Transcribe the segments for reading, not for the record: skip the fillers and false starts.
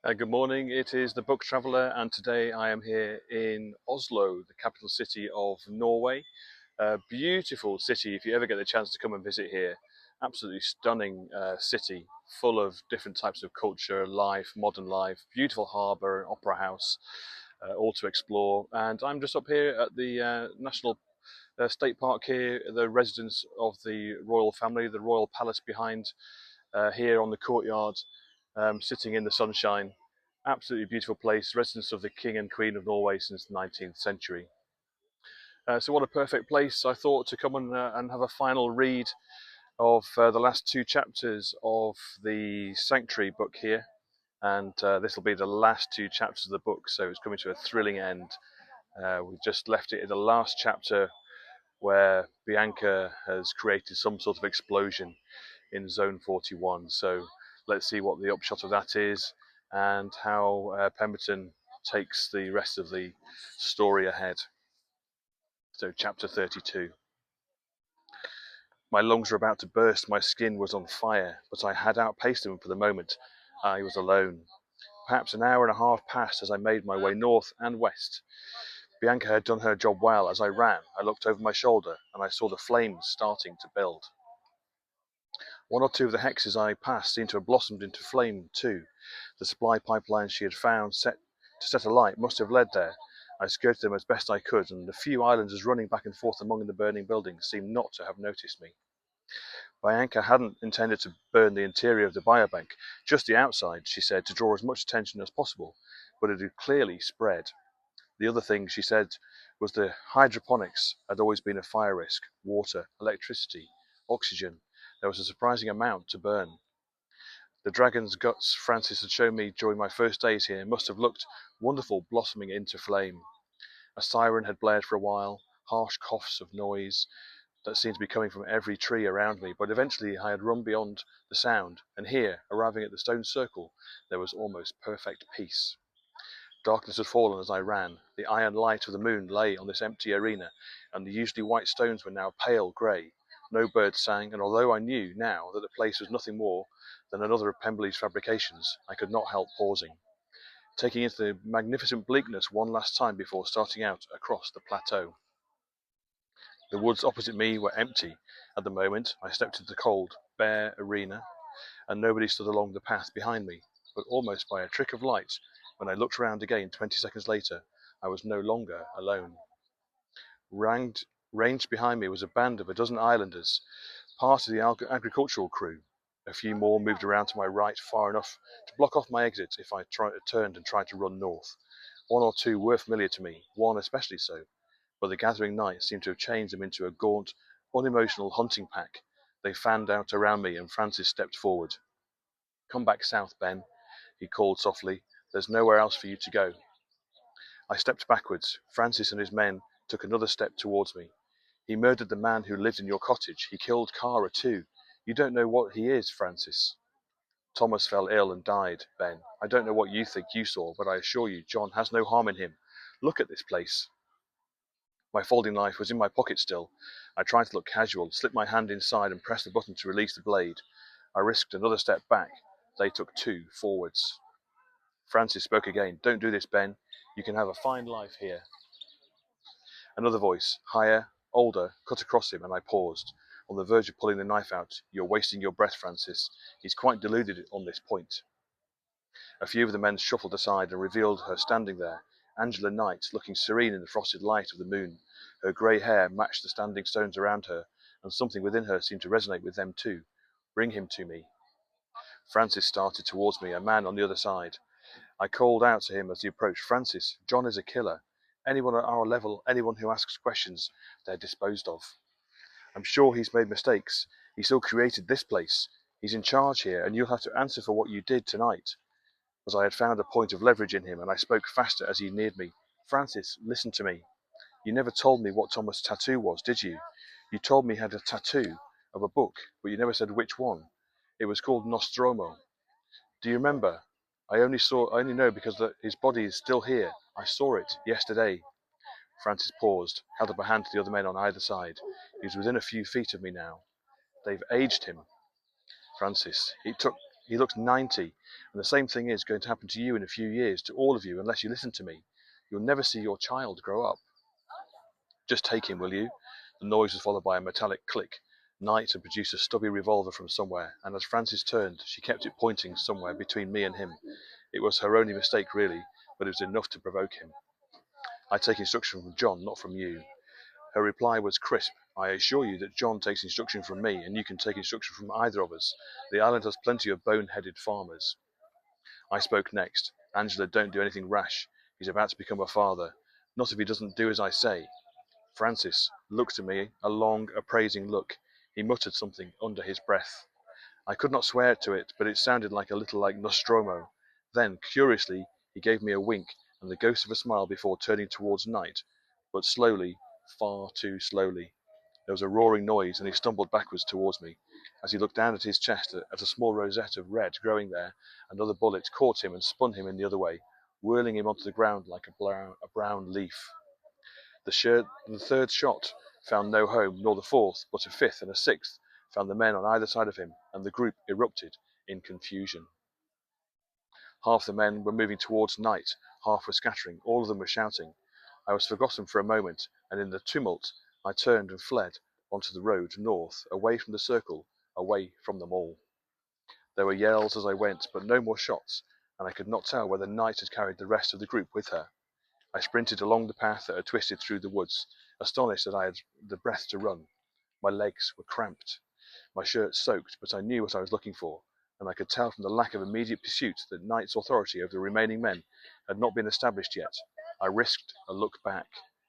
Good morning, it is the Book Traveller, and today I am here in Oslo, the capital city of Norway. A beautiful city if you ever get the chance to come and visit here. Absolutely stunning city, full of different types of culture, life, modern life, beautiful harbour, an opera house, all to explore. And I'm just up here at the National State Park here, the residence of the royal family, the royal palace behind here on the courtyard, sitting in the sunshine. Absolutely beautiful place, residence of the King and Queen of Norway since the 19th century. So what a perfect place, I thought, to come and have a final read of the last two chapters of the Sanctuary book here. And this will be the last two chapters of the book, so it's coming to a thrilling end. We've just left it in the last chapter where Bianca has created some sort of explosion in Zone 41. So let's see what the upshot of that is and how Pemberton takes the rest of the story ahead. So, chapter 32. My lungs were about to burst, my skin was on fire, but I had outpaced them for the moment. I was alone. Perhaps an hour and a half passed as I made my way north and west. Bianca had done her job well. As I ran, I looked over my shoulder and I saw the flames starting to build. One or two of the hexes I passed seemed to have blossomed into flame too. The supply pipelines she had found to set alight must have led there. I skirted them as best I could, and the few islanders running back and forth among the burning buildings seemed not to have noticed me. Bianca hadn't intended to burn the interior of the biobank, just the outside, she said, to draw as much attention as possible, but it had clearly spread. The other thing she said was the hydroponics had always been a fire risk. Water, electricity, oxygen. There was a surprising amount to burn. The dragon's guts Francis had shown me during my first days here must have looked wonderful blossoming into flame. A siren had blared for a while, harsh coughs of noise that seemed to be coming from every tree around me, but eventually I had run beyond the sound, and here, arriving at the stone circle, there was almost perfect peace. Darkness had fallen as I ran. The iron light of the moon lay on this empty arena, and the usually white stones were now pale grey. No birds sang, and although I knew now that the place was nothing more than another of Pemberley's fabrications, I could not help pausing, taking in the magnificent bleakness one last time before starting out across the plateau. The woods opposite me were empty. At the moment, I stepped into the cold, bare arena, and nobody stood along the path behind me, but almost by a trick of light, when I looked round again 20 seconds later, I was no longer alone. Ranged behind me was a band of a dozen islanders, part of the agricultural crew. A few more moved around to my right far enough to block off my exit if I turned and tried to run north. One or two were familiar to me, one especially so, but the gathering night seemed to have changed them into a gaunt, unemotional hunting pack. They fanned out around me, and Francis stepped forward. "Come back south, Ben," he called softly. "There's nowhere else for you to go." I stepped backwards. Francis and his men took another step towards me. "He murdered the man who lived in your cottage. He killed Kara too. You don't know what he is, Francis." "Thomas fell ill and died, Ben. I don't know what you think you saw, but I assure you John has no harm in him. Look at this place." My folding knife was in my pocket still. I tried to look casual, slipped my hand inside and pressed the button to release the blade. I risked another step back. They took two forwards. Francis spoke again. "Don't do this, Ben. You can have a fine life here." Another voice, higher, older, cut across him, and I paused, on the verge of pulling the knife out. "You're wasting your breath, Francis. He's quite deluded on this point." A few of the men shuffled aside and revealed her standing there, Angela Knight, looking serene in the frosted light of the moon. Her grey hair matched the standing stones around her, and something within her seemed to resonate with them too. "Bring him to me." Francis started towards me, a man on the other side. I called out to him as he approached. "Francis, John is a killer. Anyone at our level, anyone who asks questions, they're disposed of. I'm sure he's made mistakes. He still created this place. He's in charge here, and you'll have to answer for what you did tonight." As I had found a point of leverage in him, and I spoke faster as he neared me. "Francis, listen to me. You never told me what Thomas' tattoo was, did you? You told me he had a tattoo of a book, but you never said which one. It was called Nostromo. Do you remember? I only know because his body is still here. I saw it yesterday." Francis paused, held up a hand to the other men on either side. He was within a few feet of me now. "They've aged him, Francis. He looks 90, and the same thing is going to happen to you in a few years, to all of you, unless you listen to me. You'll never see your child grow up. Just take him, will you?" The noise was followed by a metallic click. Knight had produced a stubby revolver from somewhere, and as Frances turned, she kept it pointing somewhere between me and him. It was her only mistake, really, but it was enough to provoke him. "I take instruction from John, not from you." Her reply was crisp. "I assure you that John takes instruction from me, and you can take instruction from either of us. The island has plenty of bone-headed farmers." I spoke next. "Angela, don't do anything rash. He's about to become a father. Not if he doesn't do as I say." Francis looked at me, a long, appraising look. He muttered something under his breath. I could not swear to it, but it sounded like a little like Nostromo. Then, curiously, he gave me a wink and the ghost of a smile before turning towards Knight, but slowly, far too slowly. There was a roaring noise, and he stumbled backwards towards me. As he looked down at his chest, at a small rosette of red growing there, another bullet caught him and spun him in the other way, whirling him onto the ground like a brown leaf. The third shot found no home, nor the fourth, but a fifth and a sixth found the men on either side of him, and the group erupted in confusion. Half the men were moving towards Knight, half were scattering, all of them were shouting. I was forgotten for a moment, and in the tumult I turned and fled onto the road north, away from the circle, away from them all. There were yells as I went, but no more shots, and I could not tell whether Knight had carried the rest of the group with her. I sprinted along the path that had twisted through the woods, astonished that I had the breath to run. My legs were cramped, my shirt soaked, but I knew what I was looking for, and I could tell from the lack of immediate pursuit that Knight's authority over the remaining men had not been established yet. I risked a look back,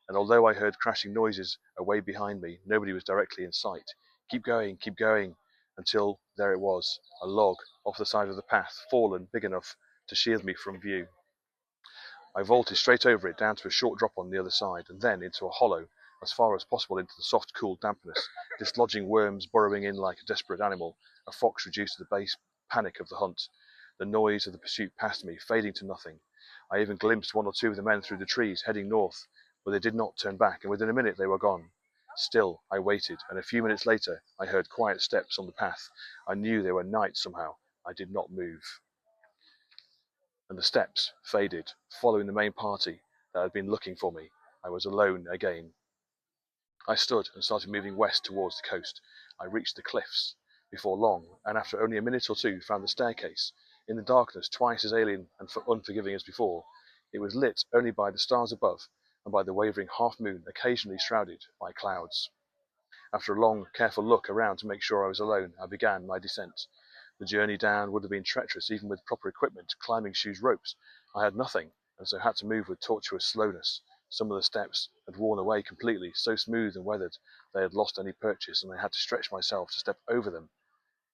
and although I heard crashing noises away behind me, nobody was directly in sight. Keep going, until there it was, a log off the side of the path, fallen big enough to shield me from view. I vaulted straight over it down to a short drop on the other side, and then into a hollow, as far as possible into the soft, cool dampness, dislodging worms burrowing in like a desperate animal, a fox reduced to the base panic of the hunt. The noise of the pursuit passed me, fading to nothing. I even glimpsed one or two of the men through the trees, heading north, but they did not turn back, and within a minute they were gone. Still, I waited, and a few minutes later I heard quiet steps on the path. I knew they were Knight somehow. I did not move. And the steps faded, following the main party that had been looking for me. I was alone again. I stood and started moving west towards the coast. I reached the cliffs before long, and after only a minute or two found the staircase. In the darkness, twice as alien and unforgiving as before, it was lit only by the stars above and by the wavering half-moon occasionally shrouded by clouds. After a long, careful look around to make sure I was alone, I began my descent. The journey down would have been treacherous even with proper equipment, climbing shoes, ropes. I had nothing, and so had to move with tortuous slowness. Some of the steps had worn away completely, so smooth and weathered they had lost any purchase, and I had to stretch myself to step over them.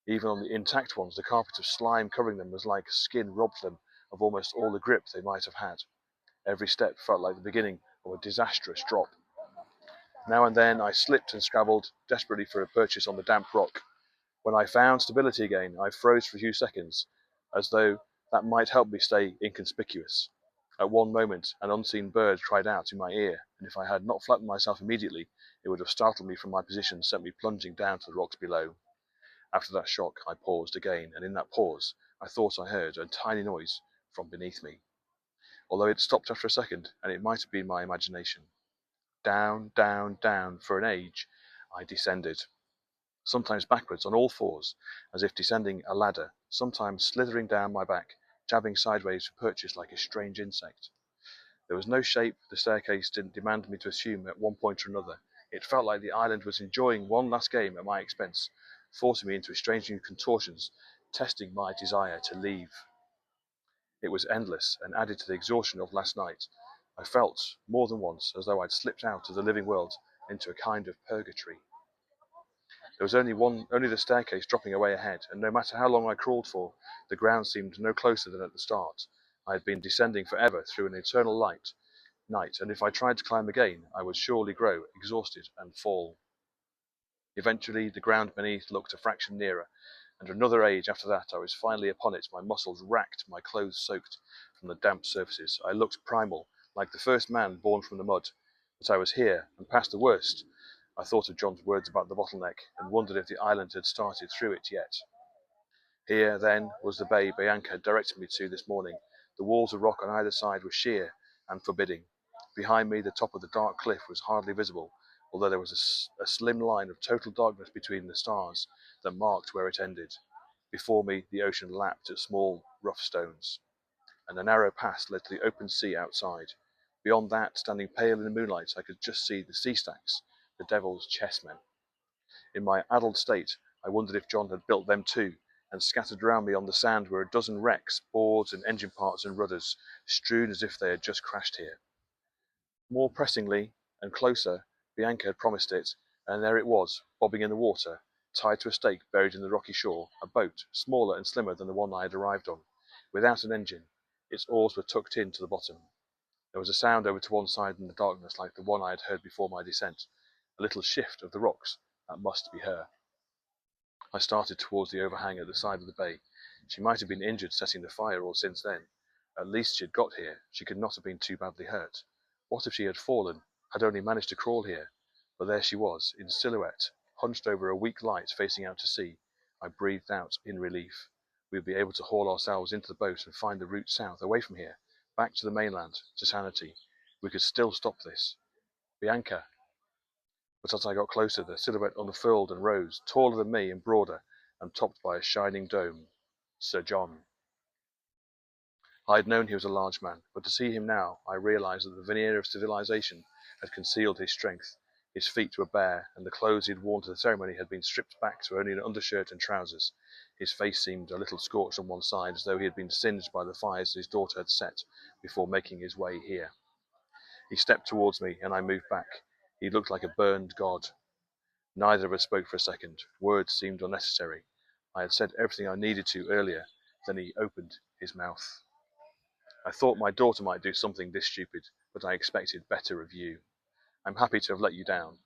Even on the intact ones, the carpet of slime covering them was like skin robbed them of almost all the grip they might have had. Every step felt like the beginning of a disastrous drop. Now and then I slipped and scrabbled desperately for a purchase on the damp rock. When I found stability again, I froze for a few seconds, as though that might help me stay inconspicuous. At one moment, an unseen bird cried out in my ear, and if I had not flattened myself immediately, it would have startled me from my position and sent me plunging down to the rocks below. After that shock, I paused again, and in that pause, I thought I heard a tiny noise from beneath me, although it stopped after a second, and it might have been my imagination. Down, down, down, for an age, I descended. Sometimes backwards on all fours, as if descending a ladder, sometimes slithering down my back, jabbing sideways for purchase like a strange insect. There was no shape the staircase didn't demand me to assume at one point or another. It felt like the island was enjoying one last game at my expense, forcing me into strange new contortions, testing my desire to leave. It was endless, and added to the exhaustion of last night. I felt, more than once, as though I'd slipped out of the living world into a kind of purgatory. There was only the staircase dropping away ahead, and no matter how long I crawled for, the ground seemed no closer than at the start. I had been descending forever through an eternal night, and if I tried to climb again, I would surely grow exhausted and fall. Eventually, the ground beneath looked a fraction nearer, and another age after that I was finally upon it, my muscles racked, my clothes soaked from the damp surfaces. I looked primal, like the first man born from the mud. But I was here, and past the worst. I thought of John's words about the bottleneck, and wondered if the island had started through it yet. Here, then, was the bay Bianca had directed me to this morning. The walls of rock on either side were sheer and forbidding. Behind me, the top of the dark cliff was hardly visible, although there was a slim line of total darkness between the stars that marked where it ended. Before me, the ocean lapped at small, rough stones, and a narrow pass led to the open sea outside. Beyond that, standing pale in the moonlight, I could just see the sea stacks, the devil's chessmen. In my addled state, I wondered if John had built them too, and scattered round me on the sand were a dozen wrecks, boards and engine parts and rudders, strewn as if they had just crashed here. More pressingly and closer, Bianca had promised it, and there it was, bobbing in the water, tied to a stake buried in the rocky shore, a boat, smaller and slimmer than the one I had arrived on, without an engine. Its oars were tucked in to the bottom. There was a sound over to one side in the darkness like the one I had heard before my descent, a little shift of the rocks. That must be her. I started towards the overhang at the side of the bay. She might have been injured setting the fire or since then. At least she had got here. She could not have been too badly hurt. What if she had fallen, had only managed to crawl here? But there she was, in silhouette, hunched over a weak light facing out to sea. I breathed out in relief. We would be able to haul ourselves into the boat and find the route south, away from here, back to the mainland, to sanity. We could still stop this. Bianca! But as I got closer, the silhouette unfurled and rose, taller than me and broader, and topped by a shining dome. Sir John. I had known he was a large man, but to see him now, I realized that the veneer of civilization had concealed his strength. His feet were bare, and the clothes he had worn to the ceremony had been stripped back to only an undershirt and trousers. His face seemed a little scorched on one side, as though he had been singed by the fires his daughter had set before making his way here. He stepped towards me, and I moved back. He looked like a burned god. Neither of us spoke for a second. Words seemed unnecessary. I had said everything I needed to earlier. Then he opened his mouth. I thought my daughter might do something this stupid, but I expected better of you. I'm happy to have let you down.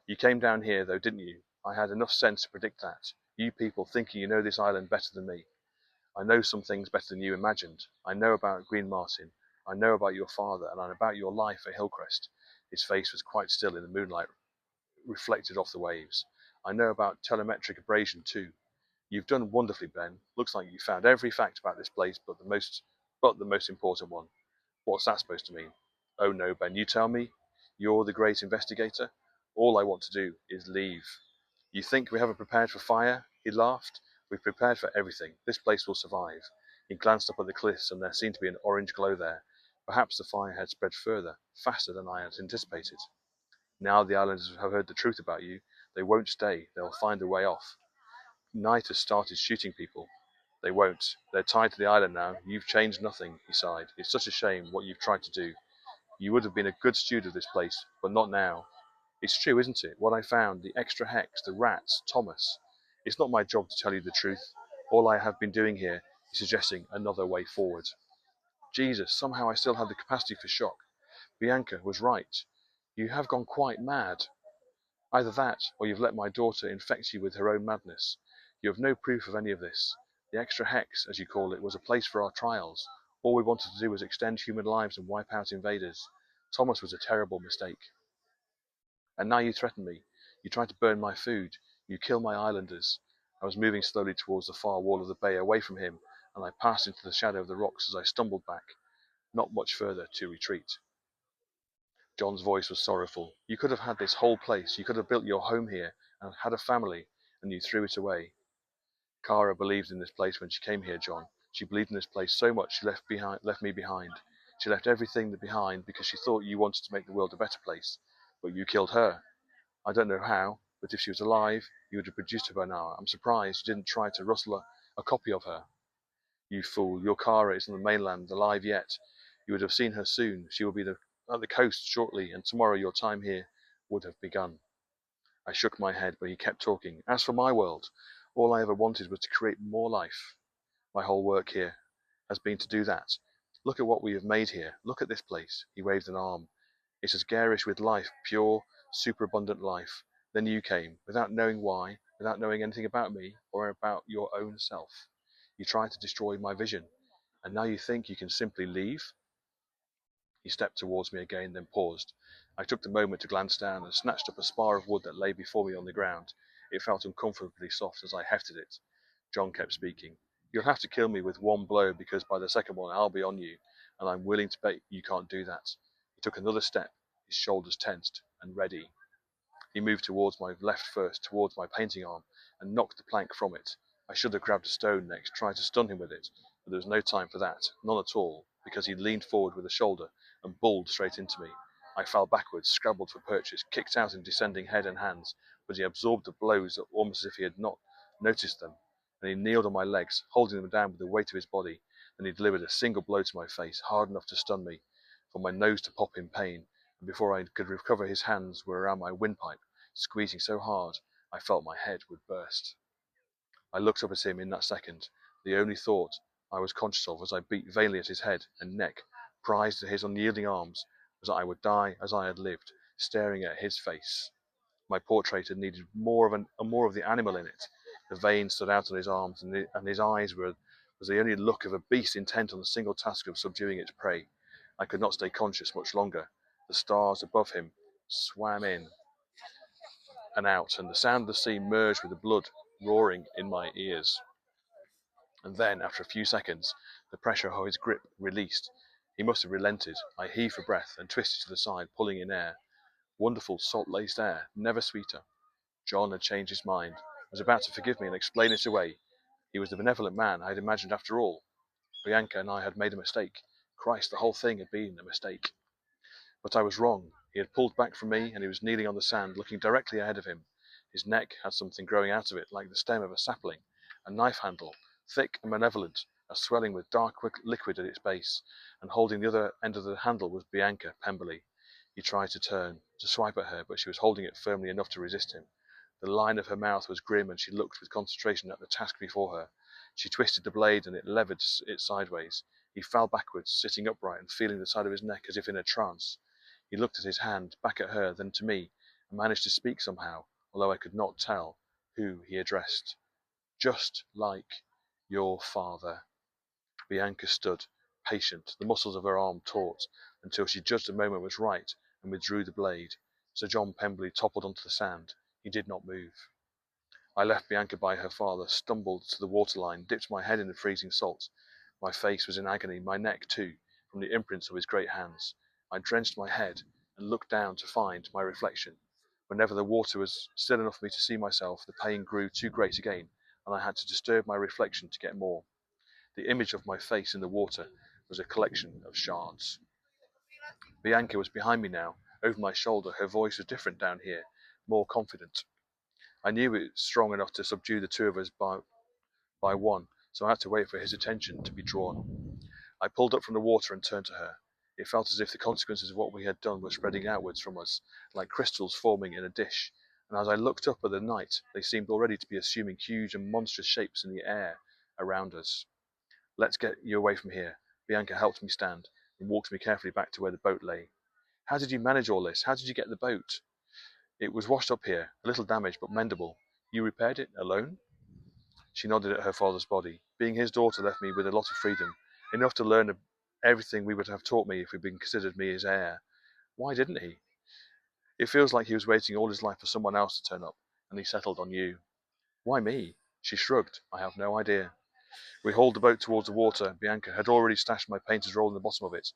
You came down here, though, didn't you? I had enough sense to predict that. You people thinking you know this island better than me. I know some things better than you imagined. I know about Green Martin. I know about your father, and about your life at Hillcrest. His face was quite still in the moonlight, reflected off the waves. I know about telemetric abrasion too. You've done wonderfully, Ben. Looks like you found every fact about this place but the most important one. What's that supposed to mean? Oh no, Ben, you tell me? You're the great investigator? All I want to do is leave. You think we haven't prepared for fire? He laughed. We've prepared for everything. This place will survive. He glanced up at the cliffs, and there seemed to be an orange glow there. Perhaps the fire had spread further, faster than I had anticipated. Now the islanders have heard the truth about you. They won't stay. They'll find a way off. Knight has started shooting people. They won't. They're tied to the island now. You've changed nothing, he sighed. It's such a shame what you've tried to do. You would have been a good steward of this place, but not now. It's true, isn't it? What I found, the extra hex, the rats, Thomas. It's not my job to tell you the truth. All I have been doing here is suggesting another way forward. Jesus, somehow I still had the capacity for shock. Bianca was right. You have gone quite mad. Either that, or you've let my daughter infect you with her own madness. You have no proof of any of this. The extra hex, as you call it, was a place for our trials. All we wanted to do was extend human lives and wipe out invaders. Thomas was a terrible mistake. And now you threaten me. You try to burn my food. You kill my islanders. I was moving slowly towards the far wall of the bay, away from him, and I passed into the shadow of the rocks as I stumbled back. Not much further to retreat. John's voice was sorrowful. You could have had this whole place. You could have built your home here and had a family, and you threw it away. Kara believed in this place when she came here, John. She believed in this place so much she left me behind. She left everything behind because she thought you wanted to make the world a better place. But you killed her. I don't know how, but if she was alive, you would have produced her by now. I'm surprised you didn't try to rustle a copy of her. You fool, your Kara is on the mainland, alive yet. You would have seen her soon. She will be at the coast shortly, and tomorrow your time here would have begun. I shook my head, but he kept talking. As for my world, all I ever wanted was to create more life. My whole work here has been to do that. Look at what we have made here. Look at this place. He waved an arm. It's as garish with life, pure, superabundant life. Then you came, without knowing why, without knowing anything about me or about your own self. You tried to destroy my vision, and now you think you can simply leave? He stepped towards me again, then paused. I took the moment to glance down and snatched up a spar of wood that lay before me on the ground. It felt uncomfortably soft as I hefted it. John kept speaking. You'll have to kill me with one blow because by the second one I'll be on you, and I'm willing to bet you can't do that. He took another step, his shoulders tensed and ready. He moved towards my left first, towards my painting arm, and knocked the plank from it. I should have grabbed a stone next, tried to stun him with it, but there was no time for that, none at all, because he leaned forward with a shoulder and bowled straight into me. I fell backwards, scrabbled for purchase, kicked out in descending head and hands, but he absorbed the blows almost as if he had not noticed them, and he kneeled on my legs, holding them down with the weight of his body. Then he delivered a single blow to my face, hard enough to stun me, for my nose to pop in pain, and before I could recover his hands were around my windpipe, squeezing so hard I felt my head would burst. I looked up at him in that second. The only thought I was conscious of as I beat vainly at his head and neck, prized to his unyielding arms, was that I would die as I had lived, staring at his face. My portrait had needed more of the animal in it. The veins stood out on his arms, and his eyes was the only look of a beast intent on the single task of subduing its prey. I could not stay conscious much longer. The stars above him swam in and out, and the sound of the sea merged with the blood roaring in my ears. And then, after a few seconds, the pressure of his grip released. He must have relented. I heaved for breath and twisted to the side, pulling in air. Wonderful salt-laced air, never sweeter. John had changed his mind, was about to forgive me and explain it away. He was the benevolent man I had imagined after all. Bianca and I had made a mistake. Christ, the whole thing had been a mistake. But I was wrong. He had pulled back from me, and he was kneeling on the sand, looking directly ahead of him. His neck had something growing out of it, like the stem of a sapling, a knife handle, thick and malevolent, a swelling with dark liquid at its base, and holding the other end of the handle was Bianca Pemberley. He tried to turn, to swipe at her, but she was holding it firmly enough to resist him. The line of her mouth was grim, and she looked with concentration at the task before her. She twisted the blade, and it levered it sideways. He fell backwards, sitting upright and feeling the side of his neck as if in a trance. He looked at his hand, back at her, then to me, and managed to speak somehow, although I could not tell who he addressed. Just like your father. Bianca stood, patient, the muscles of her arm taut, until she judged the moment was right and withdrew the blade. Sir John Pemberley toppled onto the sand. He did not move. I left Bianca by her father, stumbled to the waterline, dipped my head in the freezing salt. My face was in agony, my neck too, from the imprints of his great hands. I drenched my head and looked down to find my reflection. Whenever the water was still enough for me to see myself, the pain grew too great again, and I had to disturb my reflection to get more. The image of my face in the water was a collection of shards. Bianca was behind me now, over my shoulder. Her voice was different down here, more confident. I knew it was strong enough to subdue the two of us by one, so I had to wait for his attention to be drawn. I pulled up from the water and turned to her. It felt as if the consequences of what we had done were spreading outwards from us, like crystals forming in a dish, and as I looked up at the night, they seemed already to be assuming huge and monstrous shapes in the air around us. Let's get you away from here. Bianca helped me stand and walked me carefully back to where the boat lay. How did you manage all this? How did you get the boat? It was washed up here, a little damaged but mendable. You repaired it alone? She nodded at her father's body. Being his daughter left me with a lot of freedom, enough to learn everything we would have taught me if he'd been considered me his heir. Why didn't he? It feels like he was waiting all his life for someone else to turn up, and he settled on you. Why me? She shrugged. I have no idea. We hauled the boat towards the water. Bianca had already stashed my painter's roll in the bottom of it.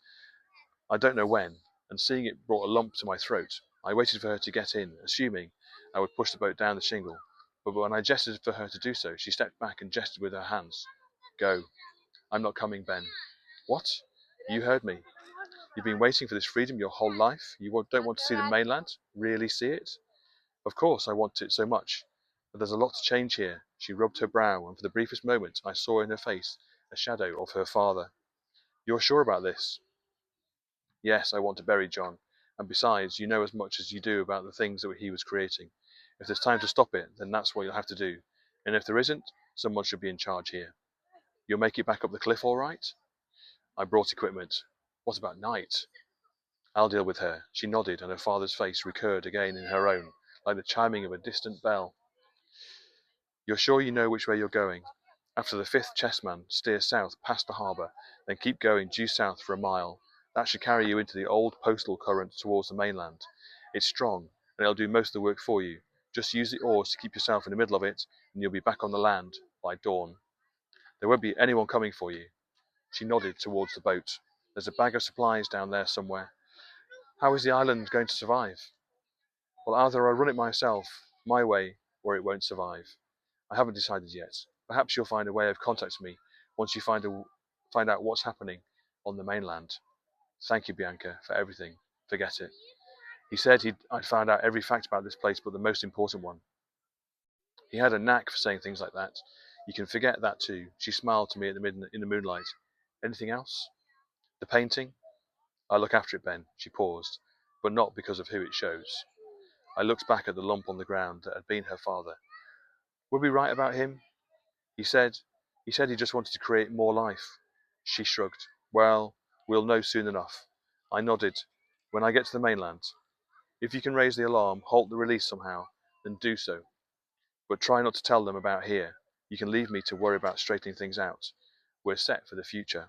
I don't know when, and seeing it brought a lump to my throat. I waited for her to get in, assuming I would push the boat down the shingle, but when I gestured for her to do so, she stepped back and gestured with her hands. Go. I'm not coming, Ben. What? You heard me. You've been waiting for this freedom your whole life? You don't want to see the mainland? Really see it? Of course I want it so much, but there's a lot to change here. She rubbed her brow, and for the briefest moment I saw in her face a shadow of her father. You're sure about this? Yes, I want to bury John, and besides, you know as much as you do about the things that he was creating. If there's time to stop it, then that's what you'll have to do, and if there isn't, someone should be in charge here. You'll make it back up the cliff all right? I brought equipment. What about Night? I'll deal with her. She nodded, and her father's face recurred again in her own, like the chiming of a distant bell. You're sure you know which way you're going? After the fifth chessman, steer south past the harbour, then keep going due south for a mile. That should carry you into the old postal current towards the mainland. It's strong, and it'll do most of the work for you. Just use the oars to keep yourself in the middle of it, and you'll be back on the land, by dawn. There won't be anyone coming for you. She nodded towards the boat. There's a bag of supplies down there somewhere. How is the island going to survive? Well, either I run it myself, my way, or it won't survive. I haven't decided yet. Perhaps you'll find a way of contacting me once you find out what's happening on the mainland. Thank you, Bianca, for everything. Forget it. He said I'd found out every fact about this place but the most important one. He had a knack for saying things like that. You can forget that too. She smiled to me in the moonlight. Anything else? The painting? I'll look after it, Ben. She paused, but not because of who it shows. I looked back at the lump on the ground that had been her father. Were we right about him? He said he just wanted to create more life. She shrugged. Well, we'll know soon enough. I nodded. When I get to the mainland. If you can raise the alarm, halt the release somehow, then do so. But try not to tell them about here. You can leave me to worry about straightening things out. We're set for the future.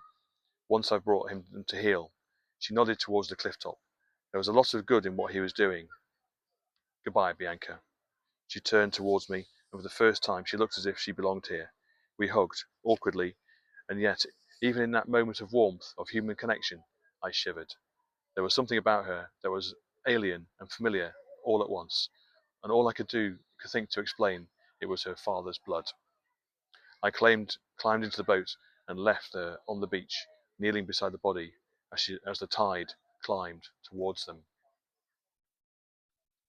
Once I've brought him to heel. She nodded towards the cliff top. There was a lot of good in what he was doing. Goodbye, Bianca. She turned towards me, and for the first time she looked as if she belonged here. We hugged, awkwardly, and yet, even in that moment of warmth, of human connection, I shivered. There was something about her that was alien and familiar all at once, and all I could think to explain it was her father's blood. I climbed into the boat and left her on the beach, kneeling beside the body as the tide climbed towards them.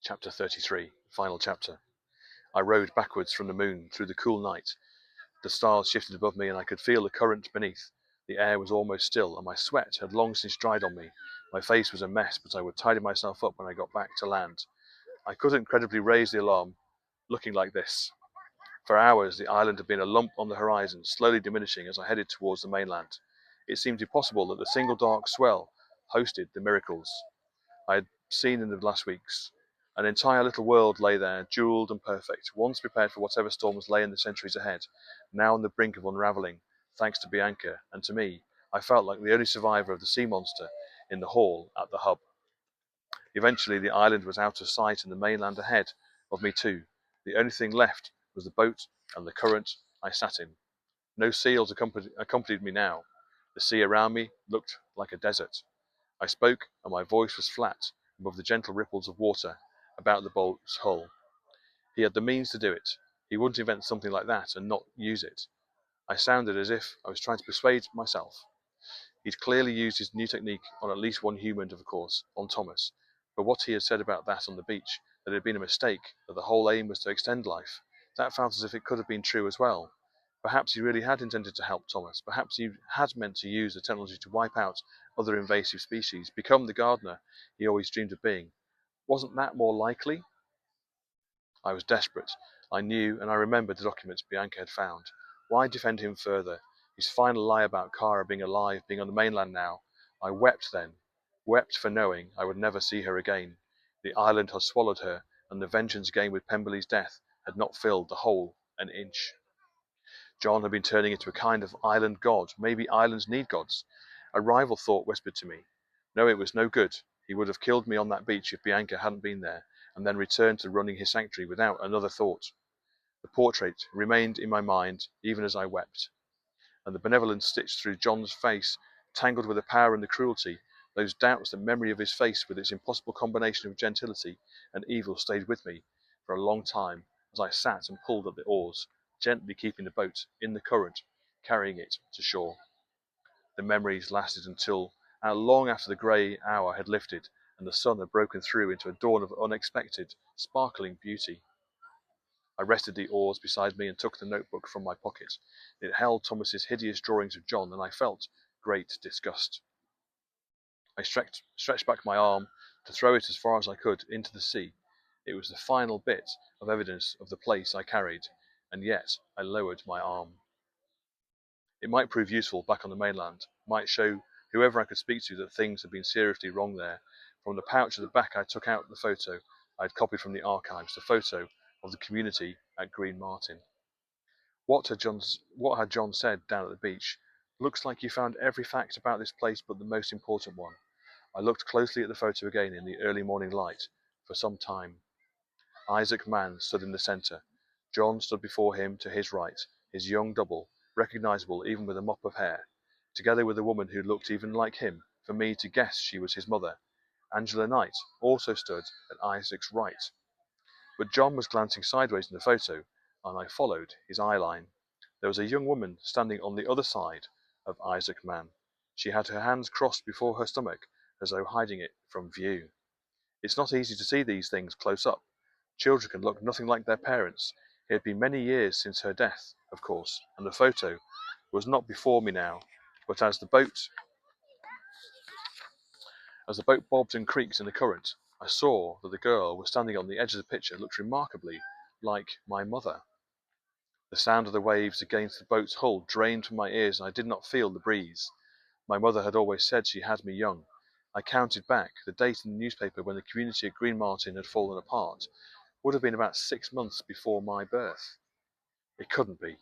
Chapter 33, final chapter. I rode backwards from the moon through the cool night. The stars shifted above me and I could feel the current beneath. The air was almost still and my sweat had long since dried on me. My face was a mess, but I would tidy myself up when I got back to land. I couldn't credibly raise the alarm looking like this. For hours the island had been a lump on the horizon, slowly diminishing as I headed towards the mainland. It seemed impossible that the single dark swell hosted the miracles I had seen in the last weeks. An entire little world lay there, jeweled and perfect, once prepared for whatever storms lay in the centuries ahead, now on the brink of unraveling. Thanks to Bianca, and to me, I felt like the only survivor of the sea monster in the hall at the hub. Eventually the island was out of sight and the mainland ahead of me too. The only thing left was the boat and the current I sat in. No seals accompanied me now. The sea around me looked like a desert. I spoke, and my voice was flat above the gentle ripples of water about the boat's hull. He had the means to do it. He wouldn't invent something like that and not use it. I sounded as if I was trying to persuade myself. He'd clearly used his new technique on at least one human, of course, on Thomas. But what he had said about that on the beach, that it had been a mistake, that the whole aim was to extend life, that felt as if it could have been true as well. Perhaps he really had intended to help Thomas. Perhaps he had meant to use the technology to wipe out other invasive species, become the gardener he always dreamed of being. Wasn't that more likely? I was desperate. I knew and I remembered the documents Bianca had found. Why defend him further? His final lie about Kara being alive, being on the mainland now. I wept then. Wept for knowing I would never see her again. The island had swallowed her, and the vengeance gained with Pemberley's death had not filled the hole an inch. John had been turning into a kind of island god. Maybe islands need gods. A rival thought whispered to me. No, it was no good. He would have killed me on that beach if Bianca hadn't been there, and then returned to running his sanctuary without another thought. The portrait remained in my mind even as I wept, and the benevolence stitched through John's face, tangled with the power and the cruelty, those doubts, the memory of his face with its impossible combination of gentility and evil stayed with me for a long time as I sat and pulled at the oars, gently keeping the boat in the current, carrying it to shore. The memories lasted until long after the grey hour had lifted and the sun had broken through into a dawn of unexpected, sparkling beauty. I rested the oars beside me and took the notebook from my pocket. It held Thomas's hideous drawings of John, and I felt great disgust. I stretched back my arm to throw it as far as I could into the sea. It was the final bit of evidence of the place I carried, and yet I lowered my arm. It might prove useful back on the mainland, might show whoever I could speak to that things had been seriously wrong there. From the pouch at the back I took out the photo I had copied from the archives, the photo of the community at Green Martin. What had John said down at the beach? Looks like you found every fact about this place but the most important one. I looked closely at the photo again in the early morning light for some time. Isaac Mann stood in the centre. John stood before him to his right, his young double, recognizable even with a mop of hair, together with a woman who looked even like him, for me to guess she was his mother. Angela Knight also stood at Isaac's right. But John was glancing sideways in the photo, and I followed his eye line. There was a young woman standing on the other side of Isaac Mann. She had her hands crossed before her stomach, as though hiding it from view. It's not easy to see these things close up. Children can look nothing like their parents. It had been many years since her death, of course, and the photo was not before me now, but as the boat bobbed and creaked in the current, I saw that the girl was standing on the edge of the picture looked remarkably like my mother. The sound of the waves against the boat's hull drained from my ears, and I did not feel the breeze. My mother had always said she had me young. I counted back. The date in the newspaper when the community at Green Martin had fallen apart would have been about 6 months before my birth. It couldn't be.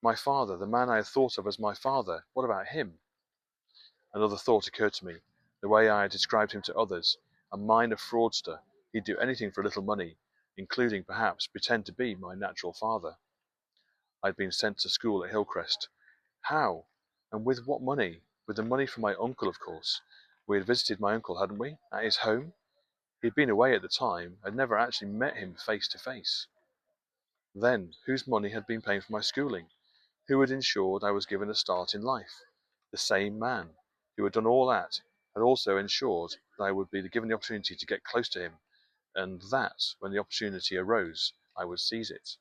My father, the man I had thought of as my father, what about him? Another thought occurred to me. The way I had described him to others, a minor fraudster, he'd do anything for a little money, including, perhaps, pretend to be my natural father. I'd been sent to school at Hillcrest. How? And with what money? With the money from my uncle, of course. We had visited my uncle, hadn't we? At his home? He'd been away at the time. I'd never actually met him face to face. Then, whose money had been paying for my schooling? Who had ensured I was given a start in life? The same man who had done all that had also ensured that I would be given the opportunity to get close to him, and that, when the opportunity arose, I would seize it.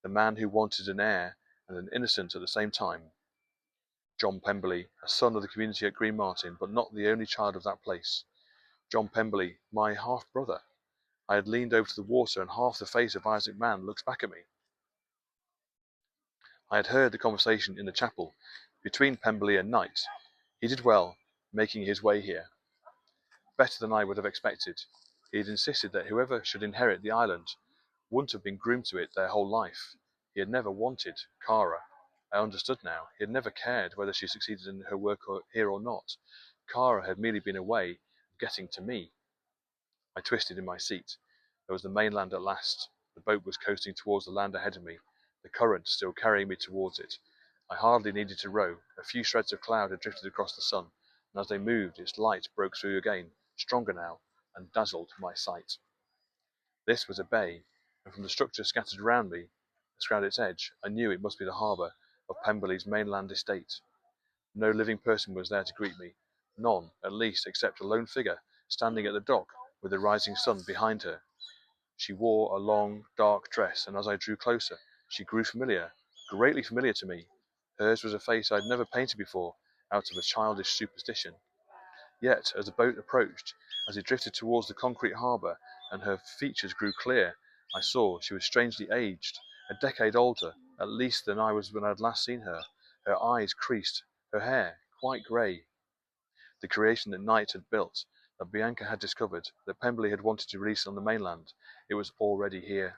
The man who wanted an heir and an innocent at the same time. John Pemberley, a son of the community at Green Martin, but not the only child of that place. John Pemberley, my half-brother. I had leaned over to the water, and half the face of Isaac Mann looked back at me. I had heard the conversation in the chapel between Pemberley and Knight. He did well, making his way here. Better than I would have expected. He had insisted that whoever should inherit the island wouldn't have been groomed to it their whole life. He had never wanted Cara. I understood now. He had never cared whether she succeeded in her work here or not. Cara had merely been a way of getting to me. I twisted in my seat. There was the mainland at last. The boat was coasting towards the land ahead of me, the current still carrying me towards it. I hardly needed to row. A few shreds of cloud had drifted across the sun, and as they moved, its light broke through again, stronger now, and dazzled my sight. This was a bay, and from the structure scattered around its edge, I knew it must be the harbour of Pemberley's mainland estate. No living person was there to greet me, none, at least, except a lone figure standing at the dock with the rising sun behind her. She wore a long, dark dress, and as I drew closer, she grew familiar, greatly familiar to me. Hers was a face I had never painted before, out of a childish superstition. Yet, as the boat approached, as it drifted towards the concrete harbour, and her features grew clear, I saw she was strangely aged, a decade older, at least, than I was when I had last seen her. Her eyes creased, her hair quite grey. The creation that Knight had built, that Bianca had discovered, that Pemberley had wanted to release on the mainland, it was already here.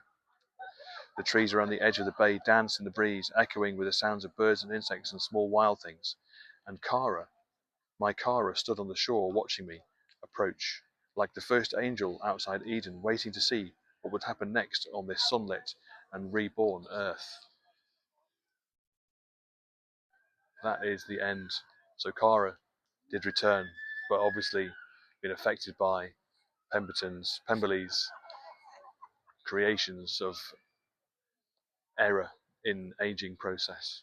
The trees around the edge of the bay danced in the breeze, echoing with the sounds of birds and insects and small wild things. And my Cara, stood on the shore watching me approach, like the first angel outside Eden, waiting to see what would happen next on this sunlit and reborn earth. That is the end. So Cara did return, but obviously been affected by Pemberley's creations of error in aging process.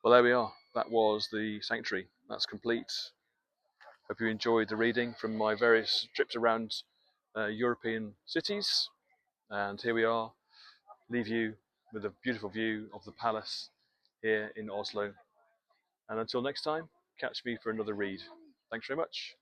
Well, there we are. That was the Sanctuary. That's complete. Hope you enjoyed the reading from my various trips around European cities. And here we are. Leave you with a beautiful view of the palace here in Oslo. And until next time, catch me for another read. Thanks very much.